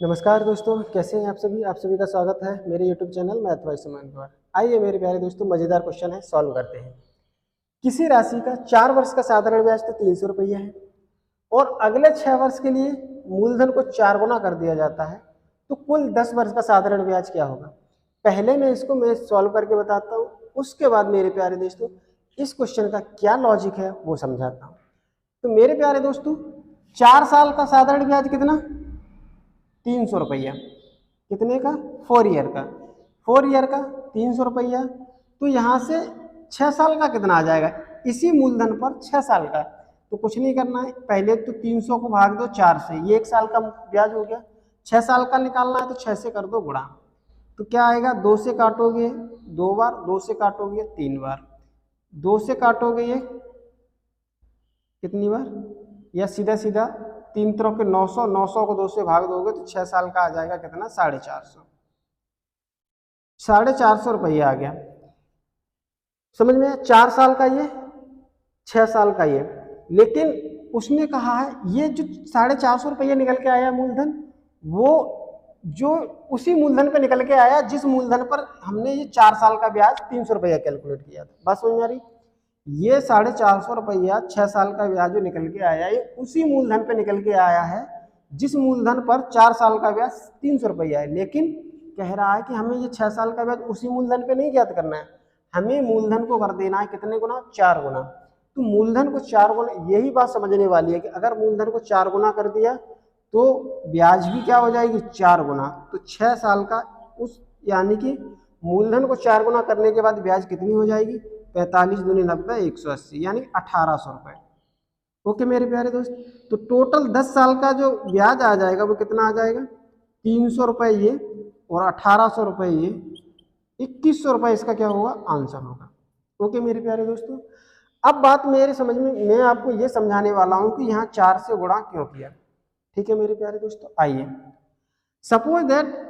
नमस्कार दोस्तों, कैसे हैं आप सभी का स्वागत है मेरे YouTube चैनल मैथ बाय सुमन पर। आइए मेरे प्यारे दोस्तों, मज़ेदार क्वेश्चन है, सॉल्व करते हैं। किसी राशि का 4 वर्ष का साधारण ब्याज तो 300 रुपया है और अगले 6 वर्ष के लिए मूलधन को 4 गुना कर दिया जाता है, तो कुल 10 वर्ष का साधारण ब्याज क्या होगा। पहले मैं सॉल्व करके बताता हूँ, उसके बाद मेरे प्यारे दोस्तों इस क्वेश्चन का क्या लॉजिक है वो समझाता हूँ। तो मेरे प्यारे दोस्तों 4 साल का साधारण ब्याज कितना, 300 रुपया। कितने का, 4 ईयर का। 4 ईयर का 300 रुपया। तो यहाँ से 6 साल का कितना आ जाएगा, इसी मूलधन पर 6 साल का। तो कुछ नहीं करना है, पहले तो 300 को भाग दो 4 से, ये 1 साल का ब्याज हो गया। 6 साल का निकालना है तो 6 से कर दो गुणा, तो क्या आएगा, 2 से काटोगे 2 बार, 2 से काटोगे 3 बार, 2 से काटोगे ये कितनी बार, या सीधा सीधा 3 त्रों के 900, 900 को 2 से भाग दोगे तो 6 साल का आ जाएगा कितना, 450। 450 रुपया आ गया। समझ में, 4 साल का ये, 6 साल का ये। लेकिन उसने कहा है ये जो 450 रुपया निकल के आया मूलधन, वो जो उसी मूलधन पे निकल के आया जिस मूलधन पर हमने ये 4 साल का ब्याज 300 रुपया कैलकुलेट किया था। बस समझ में आ रही, ये 450 रुपया 6 साल का ब्याज जो निकल के आया, ये उसी मूलधन पे निकल के आया है जिस मूलधन पर 4 साल का ब्याज 300 रुपया है। लेकिन कह रहा है कि हमें ये 6 साल का ब्याज उसी मूलधन पे नहीं ज्ञात करना है, हमें मूलधन को कर देना है कितने गुना, 4 गुना। तो मूलधन को 4 गुना, यही बात समझने वाली है कि अगर मूलधन को 4 गुना कर दिया तो ब्याज भी क्या हो जाएगी, 4 गुना। तो 6 साल का उस, यानी कि मूलधन को 4 गुना करने के बाद ब्याज कितनी हो जाएगी, 45 दूनी 90, 180, यानी 1800 रुपये। ओके मेरे प्यारे दोस्त, तो टोटल 10 साल का जो ब्याज आ जाएगा वो कितना आ जाएगा, 300 रुपये ये और 1800 रुपये ये, 2100 रुपये इसका क्या होगा, आंसर होगा। ओके मेरे प्यारे दोस्तों, अब बात मेरे समझ में, मैं आपको ये समझाने वाला हूँ कि यहाँ 4 से गुणा क्यों किया। ठीक है मेरे प्यारे दोस्तों, आइए सपोज दैट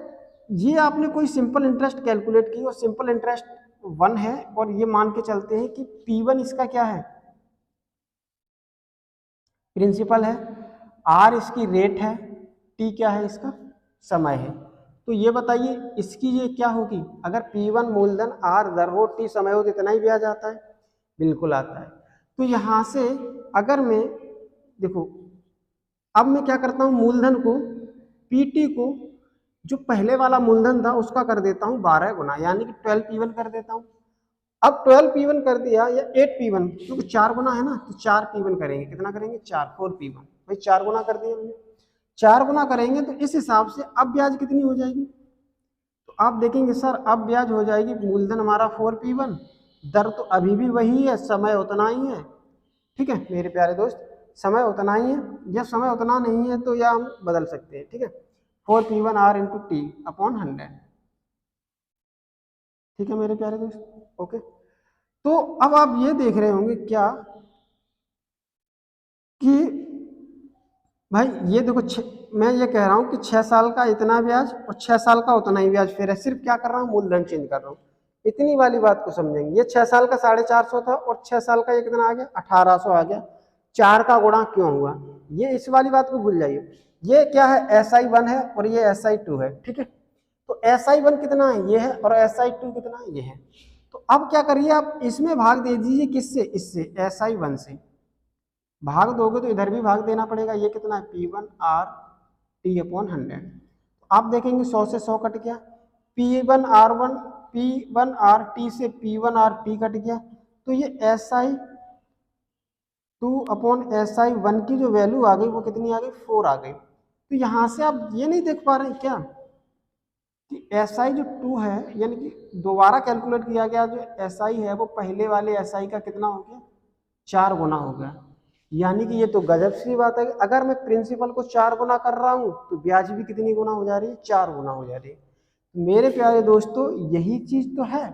ये आपने कोई सिंपल इंटरेस्ट कैलकुलेट की और सिंपल इंटरेस्ट 1 है, और ये मान के चलते हैं कि P1 इसका क्या है, प्रिंसिपल है, R इसकी रेट है, T क्या है, इसका समय है। तो ये बताइए इसकी ये क्या होगी, अगर P1 मूलधन, R दर हो, T समय हो तो इतना ही ब्याज आता है, बिल्कुल आता है। तो यहाँ से अगर मैं देखो, अब मैं क्या करता हूँ, मूलधन को PT को जो पहले वाला मूलधन था उसका कर देता हूँ 12 गुना, यानी कि 12 P1 कर देता हूँ। अब 12 P1 कर दिया या 8 P1, क्योंकि 4 गुना है ना, तो 4 P1 करेंगे, कितना करेंगे, 4 P1, भाई 4 गुना कर दिया हमने। 4 गुना करेंगे तो इस हिसाब से अब ब्याज कितनी हो जाएगी, तो आप देखेंगे सर अब ब्याज हो जाएगी, मूलधन हमारा 4 P1, दर तो अभी भी वही है, समय उतना ही है। ठीक है मेरे प्यारे दोस्त, समय उतना ही है, या समय उतना नहीं है तो या हम बदल सकते हैं। ठीक है, 4 P1 R into T upon 100। ठीक है मेरे प्यारे दोस्त, ओके। तो अब आप ये देख रहे होंगे क्या कि भाई ये देखो, मैं ये कह रहा हूँ कि 6 साल का इतना ब्याज और 6 साल का उतना ही ब्याज, फिर है सिर्फ क्या कर रहा हूँ, मूलधन चेंज कर रहा हूँ। इतनी वाली बात को समझेंगे, ये 6 साल का 450 था और 6 साल का ये कितना आ गया, 1800 आ गया। 4 का गुणा क्यों हुआ, ये इस वाली बात को भूल जाइए। ये क्या है, SI1 है और ये SI2 है। ठीक है, तो SI1 कितना है, ये है, और SI2 कितना है, ये है। तो अब क्या करिए, आप इसमें भाग दे दीजिए, किससे, इससे SI1 से भाग दोगे तो इधर भी भाग देना पड़ेगा। ये कितना है, P1 R T अपॉन 100। आप देखेंगे 100 से 100 कट गया, P1 R T से P1 R T कट गया, तो ये SI2 अपॉन SI1 की जो वैल्यू आ गई वो कितनी आ गई, 4 आ गई। तो यहाँ से आप ये नहीं देख पा रहे हैं क्या कि SI जो 2 है, यानी कि दोबारा कैलकुलेट किया गया जो SI है वो पहले वाले SI का कितना हो गया, 4 गुना हो गया। यानी कि ये तो गजब सी बात है, अगर मैं प्रिंसिपल को 4 गुना कर रहा हूँ तो ब्याज भी कितनी गुना हो जा रही है, 4 गुना हो जा रही है। मेरे प्यारे दोस्तों यही चीज तो है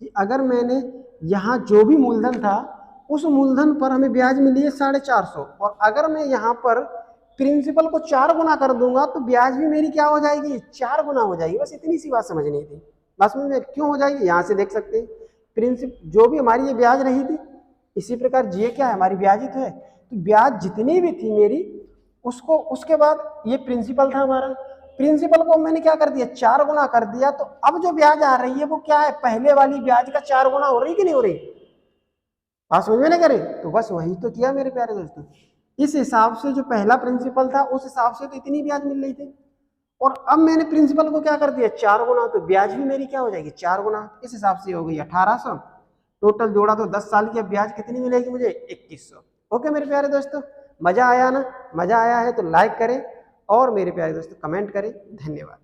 कि अगर मैंने यहाँ जो भी मूलधन था उस मूलधन पर हमें ब्याज मिली है 450, और अगर मैं यहाँ पर प्रिंसिपल को 4 गुना कर दूंगा तो ब्याज भी मेरी क्या हो जाएगी, 4 गुना हो जाएगी। बस इतनी सी बात समझनी थी। बस में क्यों हो जाएगी, यहाँ से देख सकते हैं, जो भी हमारी ये ब्याज रही थी, इसी प्रकार ये क्या है, हमारी ब्याज ही तो है। तो ब्याज जितनी भी थी मेरी, उसको उसके बाद ये प्रिंसिपल था हमारा, प्रिंसिपल को मैंने क्या कर दिया, 4 गुना कर दिया, तो अब जो ब्याज आ रही है वो क्या है, पहले वाली ब्याज का 4 गुना हो रही कि नहीं हो रही। बात समझ में नहीं करे, तो बस वही तो किया मेरे प्यारे दोस्तों। इस हिसाब से जो पहला प्रिंसिपल था उस हिसाब से तो इतनी ब्याज मिल रही थी, और अब मैंने प्रिंसिपल को क्या कर दिया, 4 गुना, तो ब्याज भी मेरी क्या हो जाएगी, 4 गुना। इस हिसाब से हो गई 1800, टोटल जोड़ा तो 10 साल की ब्याज कितनी मिलेगी मुझे, 2100। ओके मेरे प्यारे दोस्तों, मजा आया ना, मजा आया है तो लाइक करें और मेरे प्यारे दोस्तों कमेंट करें। धन्यवाद।